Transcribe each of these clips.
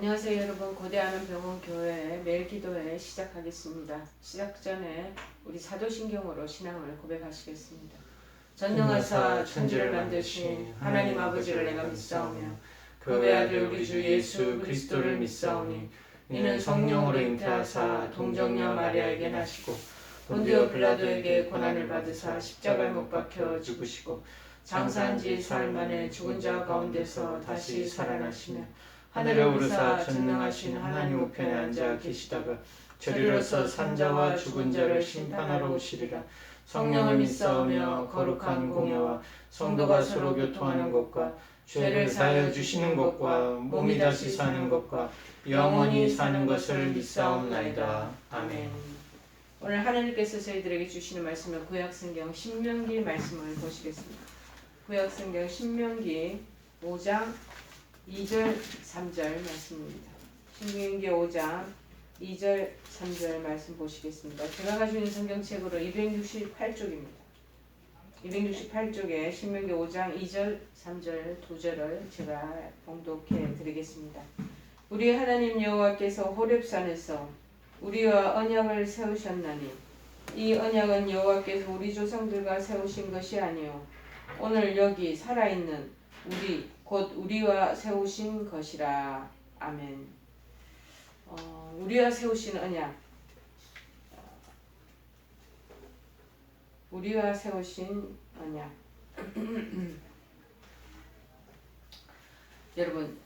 안녕하세요 여러분. 고대하는 병원 교회 매일 기도회 시작하겠습니다. 시작 전에 우리 사도신경으로 신앙을 고백하시겠습니다. 전능하사 천지를 만드신 하나님 아버지를 내가 믿사오며 그 외아들 우리 주 예수 그리스도를 믿사오니 이는 성령으로 잉태하사 동정녀 마리아에게 나시고 본디오 빌라도에게 고난을 받으사 십자가에 못 박혀 죽으시고 장사한 지 사흘 만에 죽은 자 가운데서 다시 살아나시며 하늘에 오르사 전능하신 하나님 우편에 앉아 계시다가 저리로서 산자와 죽은 자를 심판하러 오시리라. 성령을 믿사오며 거룩한 공예와 성도가 서로 교통하는 것과 죄를 사하여 주시는 것과 몸이 다시 사는 것과 영원히 사는 것을 믿사옵나이다. 아멘. 오늘 하나님께서 저희들에게 주시는 말씀은 구약성경 신명기 말씀을 보시겠습니다. 구약성경 신명기 5장 2절 3절 말씀입니다. 신명기 5장 2절 3절 말씀 보시겠습니다. 제가 가지고 있는 성경책으로 268쪽입니다. 268쪽에 신명기 5장 2절 3절 2절을 제가 봉독해 드리겠습니다. 우리 하나님 여호와께서 호렙산에서 우리와 언약을 세우셨나니 이 언약은 여호와께서 우리 조상들과 세우신 것이 아니요 오늘 여기 살아있는 우리 곧 우리와 세우신 것이라. 아멘. 우리와 세우신 언약, 우리와 세우신 언약. 여러분,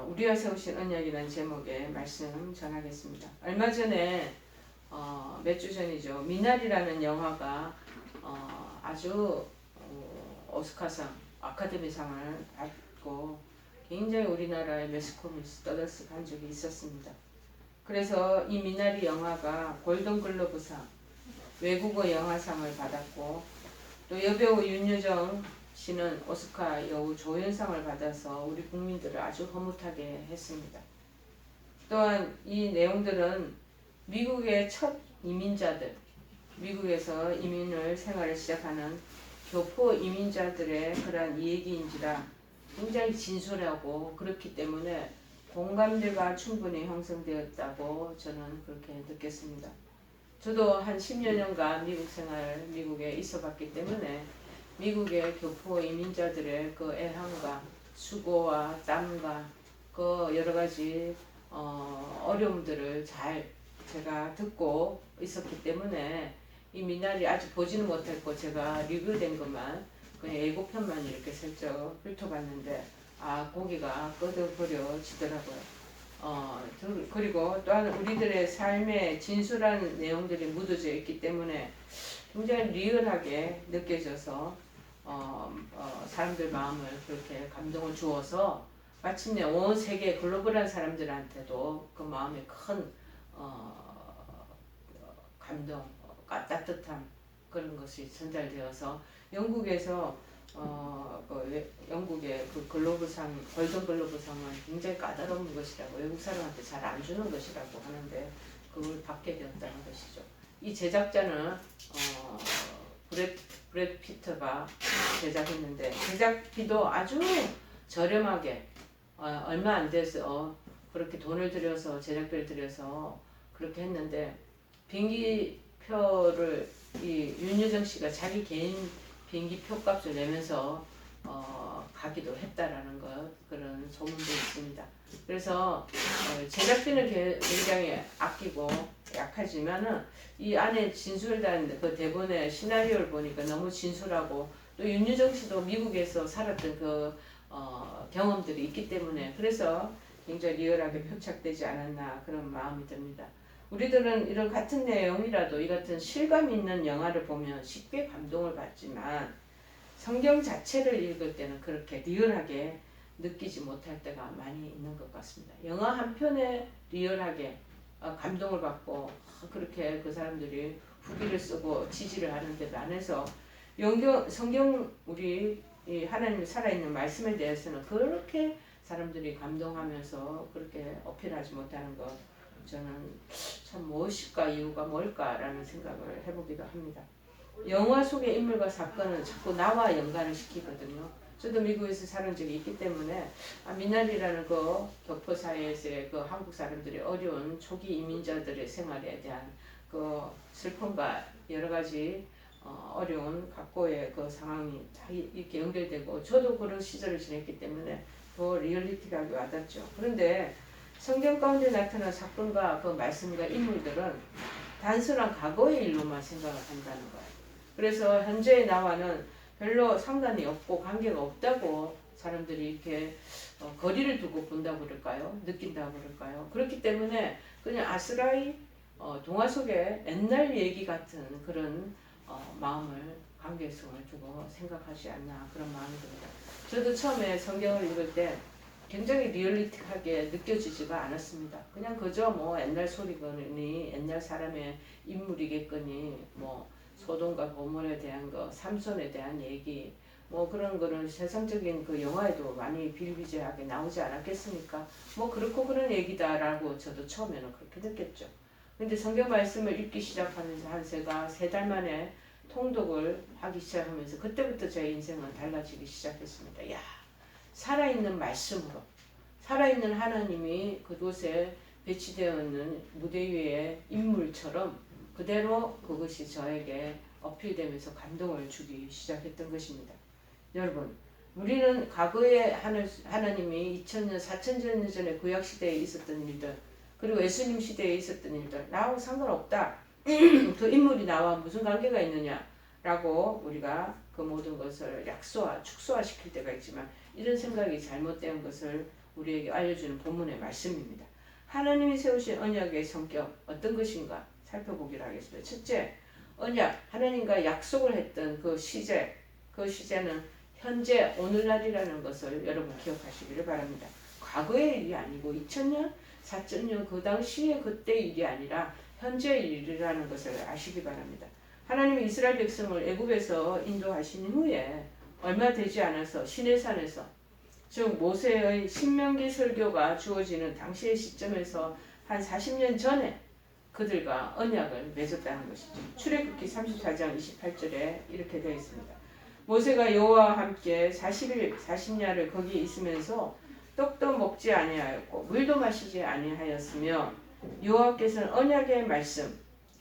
우리와 세우신 언약이라는 제목의 말씀 전하겠습니다. 얼마 전에 몇 주 전이죠. 미나리라는 영화가 아주 오스카상 아카데미상을 받고 굉장히 우리나라의 매스컴에서 떠들썩한 적이 있었습니다. 그래서 이 미나리 영화가 골든글로브상 외국어 영화상을 받았고 또 여배우 윤여정 씨는 오스카 여우 조연상을 받아서 우리 국민들을 아주 흐뭇하게 했습니다. 또한 이 내용들은 미국의 첫 이민자들, 미국에서 이민을 생활을 시작하는 교포 이민자들의 그러한 이야기인지라 굉장히 진솔하고 그렇기 때문에 공감대가 충분히 형성되었다고 저는 그렇게 느꼈습니다. 저도 한 10여 년간 미국 생활 미국에 있어 봤기 때문에 미국의 교포 이민자들의 그 애환과 수고와 땀과 그 여러 가지 어려움들을 잘 제가 듣고 있었기 때문에 이 미나리 아직 보지는 못했고 제가 리뷰된 것만 그냥 예고편만 이렇게 슬쩍 훑어봤는데 고기가 끄덕거려지더라고요. 그리고 또한 우리들의 삶의 진솔한 내용들이 묻어져 있기 때문에 굉장히 리얼하게 느껴져서 사람들 마음을 그렇게 감동을 주어서 마침내 온 세계 글로벌한 사람들한테도 그 마음에 큰 감동, 따뜻함 그런 것이 전달되어서 영국에서 영국의 그 글로브상, 골든글로브상은 굉장히 까다로운 것이라고 외국 사람한테 잘 안 주는 것이라고 하는데 그걸 받게 되었다는 것이죠. 이 제작자는 브래드 피터가 제작했는데 제작비도 아주 저렴하게 얼마 안 돼서 그렇게 돈을 들여서 제작비를 들여서 그렇게 했는데 비행기표를 이 윤여정 씨가 자기 개인 비행기표 값을 내면서 가기도 했다라는 것 그런 소문도 있습니다. 그래서 제작비는 굉장히 아끼고 약하지만은 이 안에 진솔한 그 대본의 시나리오를 보니까 너무 진솔하고 또 윤여정 씨도 미국에서 살았던 그 경험들이 있기 때문에 그래서 굉장히 리얼하게 표착되지 않았나 그런 마음이 듭니다. 우리들은 이런 같은 내용이라도 이 같은 실감 있는 영화를 보면 쉽게 감동을 받지만 성경 자체를 읽을 때는 그렇게 리얼하게 느끼지 못할 때가 많이 있는 것 같습니다. 영화 한 편에 리얼하게 감동을 받고 그렇게 그 사람들이 후기를 쓰고 지지를 하는데 안에서 성경 우리 하나님 살아있는 말씀에 대해서는 그렇게 사람들이 감동하면서 그렇게 어필하지 못하는 것 저는 참 무엇일까 이유가 뭘까라는 생각을 해보기도 합니다. 영화 속의 인물과 사건은 자꾸 나와 연관을 시키거든요. 저도 미국에서 살은 적이 있기 때문에 미나리라는 그 격포 사회에서의 그 한국 사람들의 어려운 초기 이민자들의 생활에 대한 그 슬픔과 여러 가지 어려운 각고의 그 상황이 다 이렇게 연결되고 저도 그런 시절을 지냈기 때문에 더 리얼리티하게 와닿죠. 그런데 성경 가운데 나타난 사건과 그 말씀과 인물들은 단순한 과거의 일로만 생각을 한다는 거예요. 그래서 현재의 나와는 별로 상관이 없고 관계가 없다고 사람들이 이렇게 거리를 두고 본다고 그럴까요? 느낀다고 그럴까요? 그렇기 때문에 그냥 아스라이 동화 속의 옛날 얘기 같은 그런 마음을 관계성을 두고 생각하지 않나 그런 마음이 듭니다. 저도 처음에 성경을 읽을 때 굉장히 리얼리틱하게 느껴지지가 않았습니다. 그냥 그저 뭐 옛날 소리거니 옛날 사람의 인물이겠거니 뭐 소돔과 고모라에 대한 거, 삼손에 대한 얘기 뭐 그런 거는 세상적인 그 영화에도 많이 비일비재하게 나오지 않았겠습니까? 뭐 그렇고 그런 얘기다라고 저도 처음에는 그렇게 느꼈죠. 근데 성경 말씀을 읽기 시작하면서 한 제가 3달 만에 통독을 하기 시작하면서 그때부터 제 인생은 달라지기 시작했습니다. 야, 살아있는 말씀으로 살아있는 하나님이 그곳에 배치되어 있는 무대 위의 인물처럼 그대로 그것이 저에게 어필되면서 감동을 주기 시작했던 것입니다. 여러분, 우리는 과거에 하나님이 2000년, 4000년 전에 구약시대에 있었던 일들 그리고 예수님 시대에 있었던 일들 나하고 상관없다. 그 인물이 나와 무슨 관계가 있느냐 라고 우리가 그 모든 것을 약소화, 축소화시킬 때가 있지만 이런 생각이 잘못된 것을 우리에게 알려주는 본문의 말씀입니다. 하나님이 세우신 언약의 성격 어떤 것인가 살펴보기로 하겠습니다. 첫째, 언약, 하나님과 약속을 했던 그 시제, 그 시제는 현재 오늘날이라는 것을 여러분 기억하시기를 바랍니다. 과거의 일이 아니고 2000년, 4000년 그 당시에 그때의 일이 아니라 현재의 일이라는 것을 아시기 바랍니다. 하나님이 이스라엘 백성을 애굽에서 인도하신 후에 얼마 되지 않아서 시내산에서 즉 모세의 신명기 설교가 주어지는 당시의 시점에서 한 40년 전에 그들과 언약을 맺었다는 것이죠. 출애굽기 34장 28절에 이렇게 되어 있습니다. 모세가 여호와와 함께 40일 40야를 거기 있으면서 떡도 먹지 아니하였고 물도 마시지 아니하였으며 여호와께서는 언약의 말씀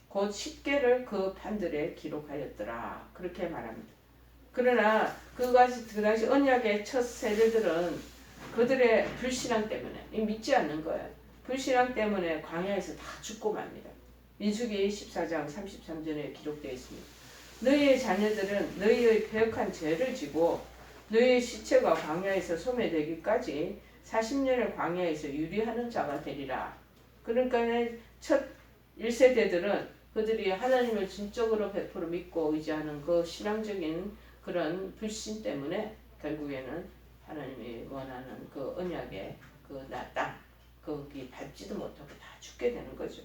곧 십계를 그 판들에 기록하였더라. 그렇게 말합니다. 그러나 그 당시 언약의 첫 세대들은 그들의 불신앙 때문에 믿지 않는 거예요. 불신앙 때문에 광야에서 다 죽고 맙니다. 민수기 14장 33절에 기록되어 있습니다. 너희의 자녀들은 너희의 패역한 죄를 지고 너희의 시체가 광야에서 소멸되기까지 40년을 광야에서 유리하는 자가 되리라. 그러니까 첫 1세대들은 그들이 하나님을 진적으로 100% 믿고 의지하는 그 신앙적인 그런 불신 때문에 결국에는 하나님이 원하는 그 언약의 그 땅 거기 밟지도 못하고 다 죽게 되는 거죠.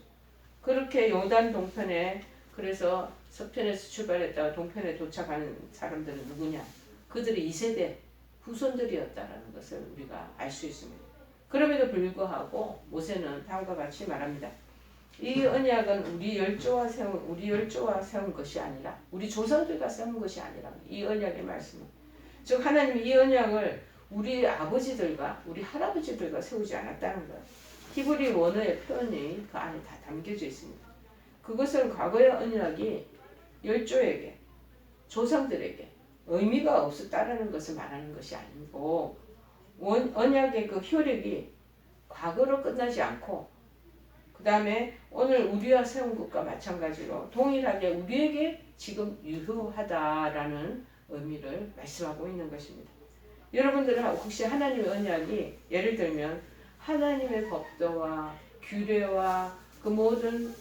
그렇게 요단 동편에 그래서 서편에서 출발했다가 동편에 도착하는 사람들은 누구냐? 그들이 2세대 후손들이었다라는 것을 우리가 알 수 있습니다. 그럼에도 불구하고 모세는 다음과 같이 말합니다. 이 언약은 우리 열조와 세운 것이 아니라 우리 조상들과 세운 것이 아니라 이 언약의 말씀은 즉 하나님이 이 언약을 우리 아버지들과 우리 할아버지들과 세우지 않았다는 거예요. 히브리 원어의 표현이 그 안에 다 담겨져 있습니다. 그것은 과거의 언약이 열조에게 조상들에게 의미가 없었다라는 것을 말하는 것이 아니고 언약의 그 효력이 과거로 끝나지 않고 그 다음에 오늘 우리와 세운 것과 마찬가지로 동일하게 우리에게 지금 유효하다라는 의미를 말씀하고 있는 것입니다. 여러분들은 혹시 하나님의 언약이 예를 들면 하나님의 법도와 규례와 그 모든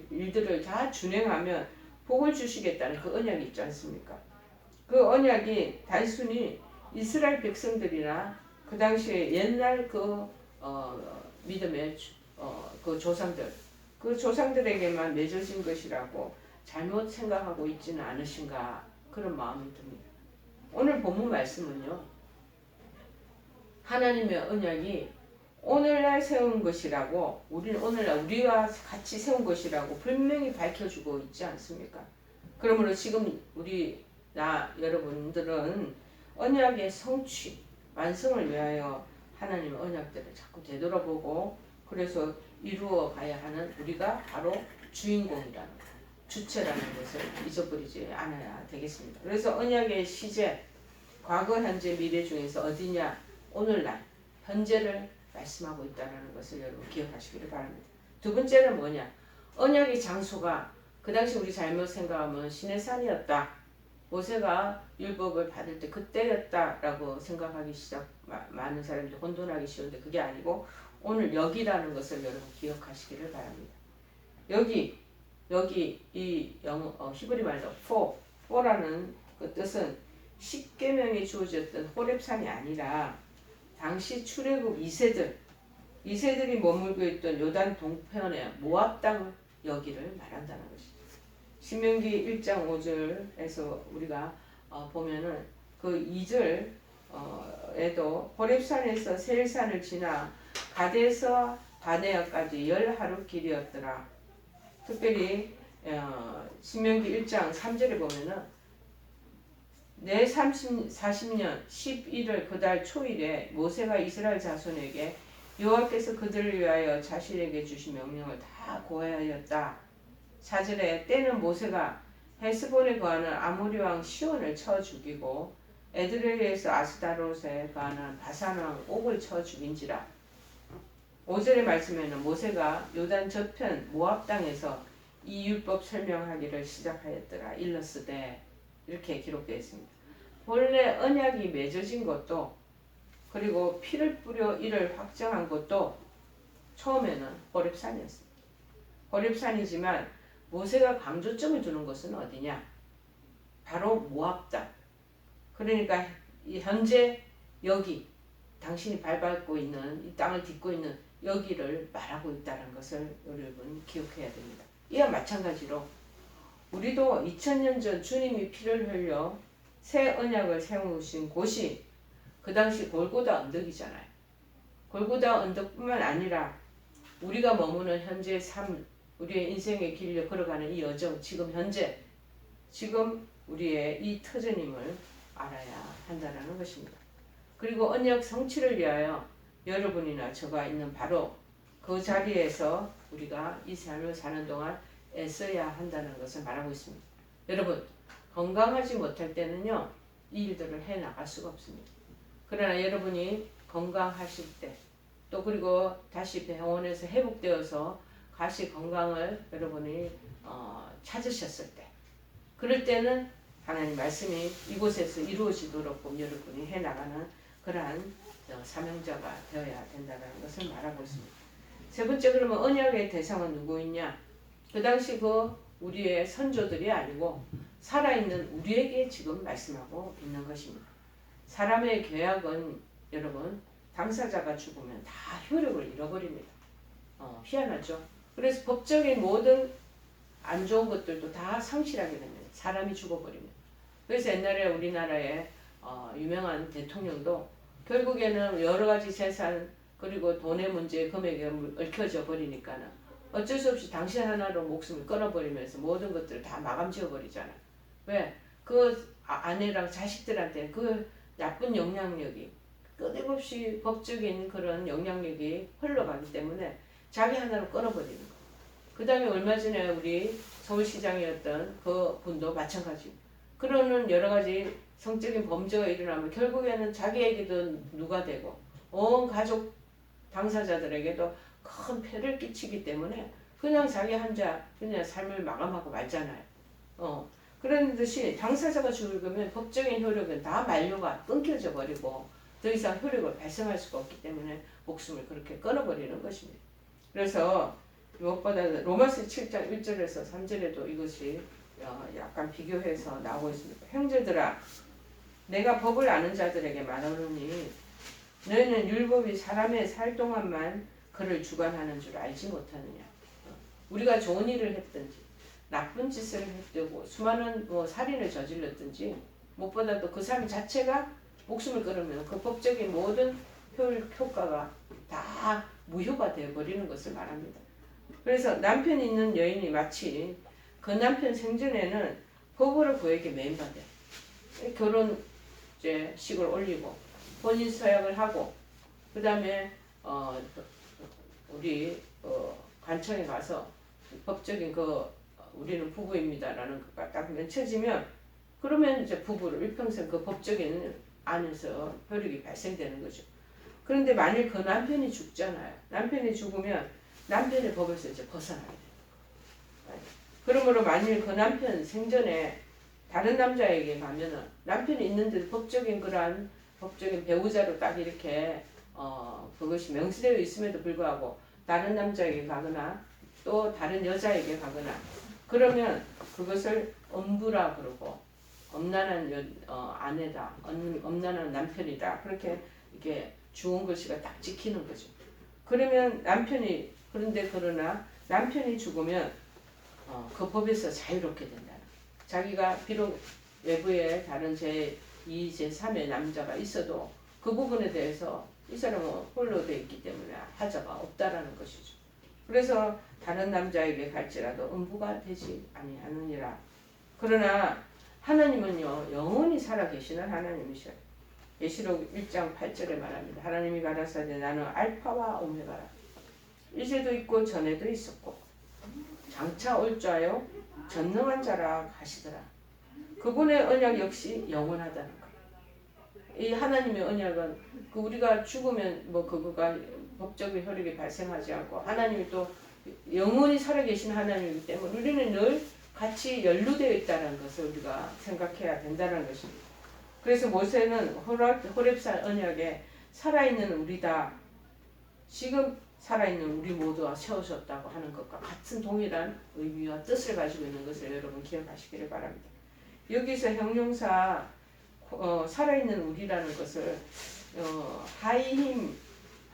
일들을 다 준행하면 복을 주시겠다는 그 언약이 있지 않습니까? 그 언약이 단순히 이스라엘 백성들이나 그 당시에 옛날 그 믿음의 그 조상들 그 조상들에게만 맺어진 것이라고 잘못 생각하고 있지는 않으신가 그런 마음이 듭니다. 오늘 본문 말씀은요. 하나님의 언약이 오늘날 세운 것이라고 우리는 오늘날 우리와 같이 세운 것이라고 분명히 밝혀주고 있지 않습니까? 그러므로 지금 여러분들은 언약의 성취, 완성을 위하여 하나님의 언약들을 자꾸 되돌아보고 그래서 이루어 가야 하는 우리가 바로 주인공이라는 것, 주체라는 것을 잊어버리지 않아야 되겠습니다. 그래서 언약의 시제, 과거, 현재, 미래 중에서 어디냐? 오늘날, 현재를 말씀하고 있다는 것을 여러분 기억하시기를 바랍니다. 두 번째는 뭐냐? 언약의 장소가 그 당시 우리 잘못 생각하면 시내산이었다. 모세가 율법을 받을 때 그때였다라고 생각하기 많은 사람들이 혼돈하기 쉬운데 그게 아니고 오늘 여기라는 것을 여러분 기억하시기를 바랍니다. 여기 이 히브리 말로 포라는 그 뜻은 십계명이 주어졌던 호렙산이 아니라 당시 출애굽 2세들이 머물고 있던 요단 동편의 모압 땅 여기를 말한다는 것이죠. 신명기 1장 5절에서 우리가 보면은 그 2절에도 호렙산에서 세일산을 지나 가데에서 바네아까지 10하루 길이었더라. 특별히 신명기 1장 3절에 보면은 내 40년 11월 그달 초일에 모세가 이스라엘 자손에게 여호와께서 그들을 위하여 자신에게 주신 명령을 다 고하였다. 4절에 때는 모세가 헤스본에 거하는 아모리 왕 시온을 쳐 죽이고 에드레이에서 아스다롯에 거하는 바산 왕 옥을 쳐 죽인지라. 5절의 말씀에는 모세가 요단 저편 모압 땅에서 이 율법 설명하기를 시작하였더라. 일러스되 이렇게 기록되어 있습니다. 본래 언약이 맺어진 것도 그리고 피를 뿌려 이를 확정한 것도 처음에는 호렙산이었습니다. 호렙산이지만 모세가 강조점을 두는 것은 어디냐? 바로 모압 땅. 그러니까 현재 여기 당신이 밟고 있는 이 땅을 딛고 있는 여기를 말하고 있다는 것을 여러분 기억해야 됩니다. 이와 마찬가지로 우리도 2000년 전 주님이 피를 흘려 새 언약을 세우신 곳이 그 당시 골고다 언덕이잖아요. 골고다 언덕뿐만 아니라 우리가 머무는 현재의 삶, 우리의 인생의 길을 걸어가는 이 여정, 지금 현재, 지금 우리의 이 터전임을 알아야 한다는 것입니다. 그리고 언약 성취를 위하여 여러분이나 저가 있는 바로 그 자리에서 우리가 이 삶을 사는 동안 애써야 한다는 것을 말하고 있습니다. 여러분, 건강하지 못할 때는요, 이 일들을 해 나갈 수가 없습니다. 그러나 여러분이 건강하실 때, 또 그리고 다시 병원에서 회복되어서 다시 건강을 여러분이 찾으셨을 때, 그럴 때는 하나님 말씀이 이곳에서 이루어지도록 여러분이 해나가는 그러한 사명자가 되어야 된다는 것을 말하고 있습니다. 세 번째, 그러면 언약의 대상은 누구이냐? 그 당시 그 우리의 선조들이 아니고 살아있는 우리에게 지금 말씀하고 있는 것입니다. 사람의 계약은 여러분 당사자가 죽으면 다 효력을 잃어버립니다. 희한하죠? 그래서 법적인 모든 안 좋은 것들도 다 상실하게 됩니다. 사람이 죽어버리면. 그래서 옛날에 우리나라의 유명한 대통령도 결국에는 여러 가지 재산 그리고 돈의 문제 금액이 얽혀져 버리니까는 어쩔 수 없이 당신 하나로 목숨을 끊어버리면서 모든 것들을 다 마감 지어버리잖아. 왜? 그 아내랑 자식들한테 그 나쁜 영향력이 끊임없이 법적인 그런 영향력이 흘러가기 때문에 자기 하나로 끊어버리는 거. 그 다음에 얼마 전에 우리 서울시장이었던 그 분도 마찬가지. 그러는 여러 가지 성적인 범죄가 일어나면 결국에는 자기에게도 누가 되고 온 가족 당사자들에게도 큰 폐를 끼치기 때문에 그냥 자기 혼자 그냥 삶을 마감하고 말잖아요. 그런 듯이 당사자가 죽으면 법적인 효력은 다 만료가 끊겨져 버리고 더 이상 효력을 발생할 수가 없기 때문에 목숨을 그렇게 끊어버리는 것입니다. 그래서 무엇보다 로마서 7장 1절에서 3절에도 이것이 약간 비교해서 나오고 있습니다. 형제들아, 내가 법을 아는 자들에게 말하노니 너희는 율법이 사람의 살 동안만 그를 주관하는 줄 알지 못하느냐. 우리가 좋은 일을 했든지 나쁜 짓을 했고 수많은 살인을 저질렀든지 무엇보다도 그 삶 자체가 목숨을 끊으면 그 법적인 모든 효과가 다 무효가 되어버리는 것을 말합니다. 그래서 남편 있는 여인이 마치 그 남편 생전에는 법으로 그에게 매인받아요. 결혼 이제 식을 올리고 혼인 서약을 하고 그 다음에 우리 관청에 가서 법적인 우리는 부부입니다라는 것가 딱 맺혀지면 그러면 이제 부부를 일평생 그 법적인 안에서 혈육이 발생되는 거죠. 그런데 만일 그 남편이 죽잖아요. 남편이 죽으면 남편의 법에서 이제 벗어나게 돼요. 그러므로 만일 그 남편 생전에 다른 남자에게 가면은 남편이 있는데도 법적인 그러한 법적인 배우자로 딱 이렇게 그것이 명시되어 있음에도 불구하고 다른 남자에게 가거나 또 다른 여자에게 가거나 그러면 그것을 엄부라 그러고 엄난한 아내다, 엄난한 남편이다 그렇게 이렇게 주온 글씨가 딱 찍히는 거죠. 그러면 남편이 그러나 남편이 죽으면 그 법에서 자유롭게 된다. 자기가 비록 외부에 다른 제2, 제3의 남자가 있어도 그 부분에 대해서 이 사람은 홀로 되어 있기 때문에 하자가 없다라는 것이죠. 그래서 다른 남자에게 갈지라도 음부가 되지 아니하느니라. 그러나 하나님은요 영원히 살아계시는 하나님이셔요. 계시록 1장 8절에 말합니다. 하나님이 가라사대 나는 알파와 오메가라. 이제도 있고 전에도 있었고 장차 올 자요 전능한 자라 하시더라. 그분의 언약 역시 영원하다는 거예요. 이 하나님의 언약은 우리가 죽으면 그거가 법적인 혈육이 발생하지 않고 하나님이 또 영원히 살아계신 하나님이기 때문에 우리는 늘 같이 연루되어 있다는 것을 우리가 생각해야 된다는 것입니다. 그래서 모세는 호렙산 언약에 살아있는 우리다. 지금 살아있는 우리 모두와 세우셨다고 하는 것과 같은 동일한 의미와 뜻을 가지고 있는 것을 여러분 기억하시기를 바랍니다. 여기서 형용사 살아있는 우리라는 것을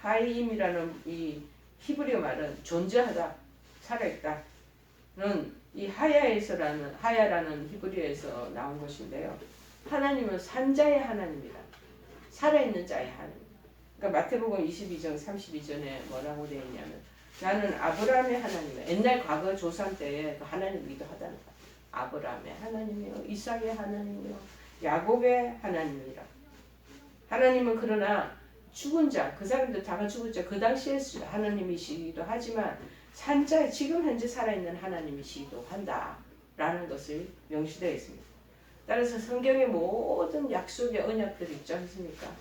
하이힘이라는 이 히브리어 말은 존재하다, 살아있다는 이 하야라는 히브리어에서 나온 것인데요. 하나님은 산자의 하나님이다. 살아있는 자의 하나님. 그러니까 마태복음 22장 32절에 뭐라고 되어 있냐면 나는 아브라함의 하나님이야. 옛날 과거 조상 때의 그 하나님이기도 하다는 거야. 아브라함의 하나님이요, 이삭의 하나님이요, 야곱의 하나님이라. 하나님은 그러나 죽은 자, 그 사람들 다가 죽은 자, 그 당시에 하나님이시기도 하지만 산자의 지금 현재 살아있는 하나님이시기도 한다라는 것을 명시되어 있습니다. 따라서 성경의 모든 약속의 언약들이 있지 않습니까?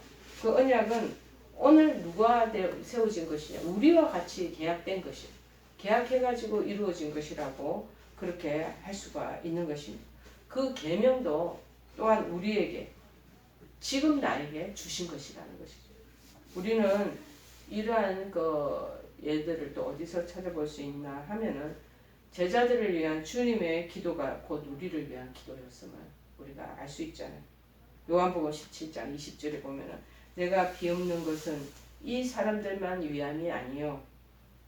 그 언약은 오늘 누가 세워진 것이냐? 우리와 같이 계약된 것이에요. 계약해가지고 이루어진 것이라고 그렇게 할 수가 있는 것입니다. 그 계명도 또한 우리에게 지금 나에게 주신 것이라는 것이죠. 우리는 이러한 예들을 또 어디서 찾아볼 수 있나 하면은 제자들을 위한 주님의 기도가 곧 우리를 위한 기도였음을 우리가 알 수 있잖아요. 요한복음 17장 20절에 보면은 내가 비옵는 것은 이 사람들만 위함이 아니요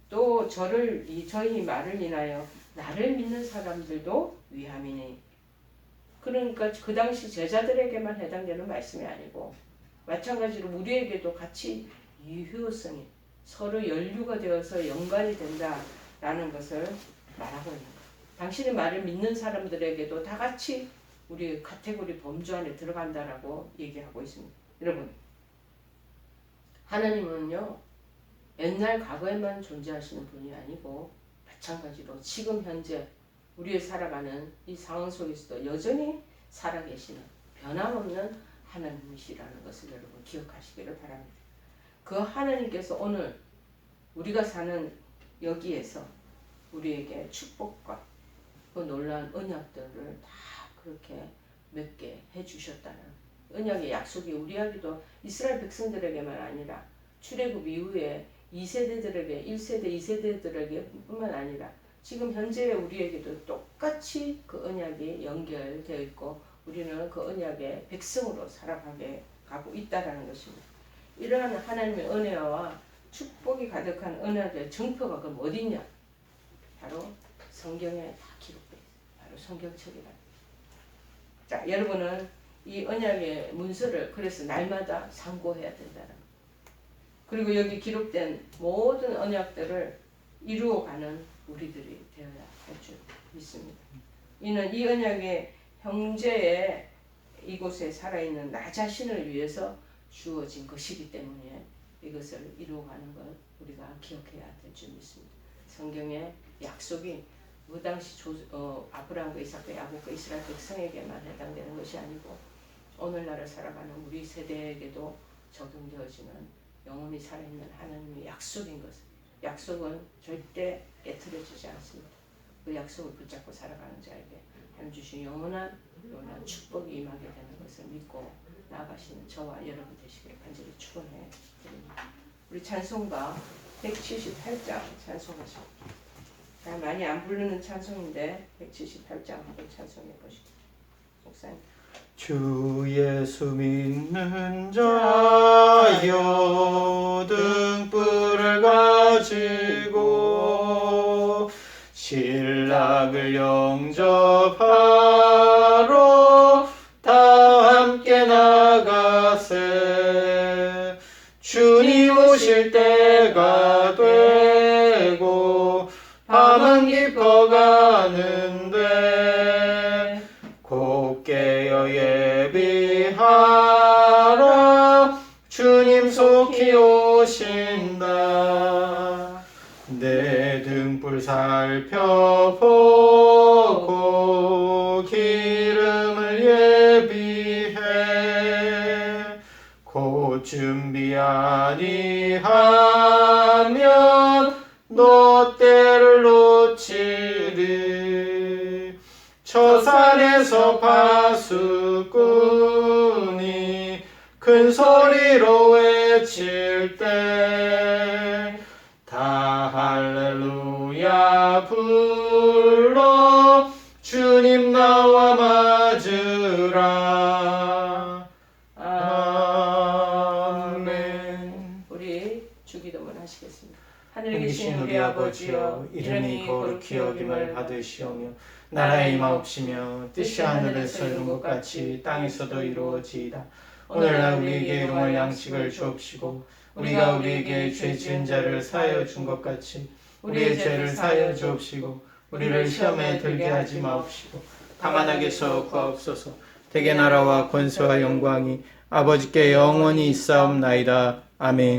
또 저희 말을 인하여 나를 믿는 사람들도 위함이니. 그러니까 그 당시 제자들에게만 해당되는 말씀이 아니고 마찬가지로 우리에게도 같이 유효성이 서로 연류가 되어서 연관이 된다라는 것을 말하고 있는 거예요. 당신의 말을 믿는 사람들에게도 다 같이 우리 카테고리 범주 안에 들어간다라고 얘기하고 있습니다. 여러분, 하나님은요 옛날 과거에만 존재하시는 분이 아니고 마찬가지로 지금 현재 우리의 살아가는 이 상황 속에서도 여전히 살아계시는 변함없는 하나님이시라는 것을 여러분 기억하시기를 바랍니다. 그 하나님께서 오늘 우리가 사는 여기에서 우리에게 축복과 그 놀라운 언약들을 다 그렇게 맺게 해주셨다는 언약의 약속이 우리에게도 이스라엘 백성들에게만 아니라 출애굽 이후에 2세대들에게 1세대 2세대들에게 뿐만 아니라 지금 현재의 우리에게도 똑같이 그 언약이 연결되어 있고 우리는 그 언약의 백성으로 살아가게 가고 있다라는 것입니다. 이러한 하나님의 은혜와 축복이 가득한 언약의 정표가 그럼 어디냐? 바로 성경에 다 기록되어 있어요. 바로 성경책이다. 자, 여러분은 이 언약의 문서를 그래서 날마다 상고해야 된다는 거예요. 그리고 여기 기록된 모든 언약들을 이루어가는 우리들이 되어야 할 줄 믿습니다. 이는 이 언약의 형제의 이곳에 살아있는 나 자신을 위해서 주어진 것이기 때문에 이것을 이루어가는 것 우리가 기억해야 될 줄 믿습니다. 성경의 약속이 그 당시 아브라함과 이삭과 야곱과 이스라엘 백성에게만 해당되는 것이 아니고 오늘날을 살아가는 우리 세대에게도 적용되어지는 영원히 살아있는 하나님의 약속인 것. 약속은 절대 깨트려지지 않습니다. 그 약속을 붙잡고 살아가는 자에게 하나님 주신 영원한 축복이 임하게 되는 것을 믿고 나아가시는 저와 여러분 되시기를 간절히 축원해 드립니다. 우리 찬송가 178장 찬송하십니다. 많이 안 부르는 찬송인데 178장 한번 찬송해 보시고 목사님. 주 예수 믿는 자여 등불을 가지고 신랑을 영접하러 다 함께 나가세. 주님 오실 때가 되고 밤은 깊어가는데 곧 깨어 예비하라. 주님 속히 오신다. 내 등불 살펴보고 기름을 예비해. 곧 준비 아니하면 너 때를 놓치리. 저 산에서 파수꾼이 큰 소리로 외칠 때 다 할렐루야 불러 주님 나와 맞으라. 아멘. 우리 주기도문 하시겠습니다. 하늘에 계신 우리 아버지여, 이름이 거룩히 여김을 받으시오며 나라의 임하옵시며 뜻이 하늘에서 이룬 것 같이 땅에서도 이루어지이다. 오늘날 우리에게 일용할 양식을 주옵시고 우리가 우리에게 죄 지은 자를 사하여 준 것 같이 우리의 죄를 사하여 주옵시고 우리를 시험에 들게 하지 마옵시고 다만 악에서 구하옵소서. 대개 나라와 권세와 영광이 아버지께 영원히 있사옵나이다. 아멘.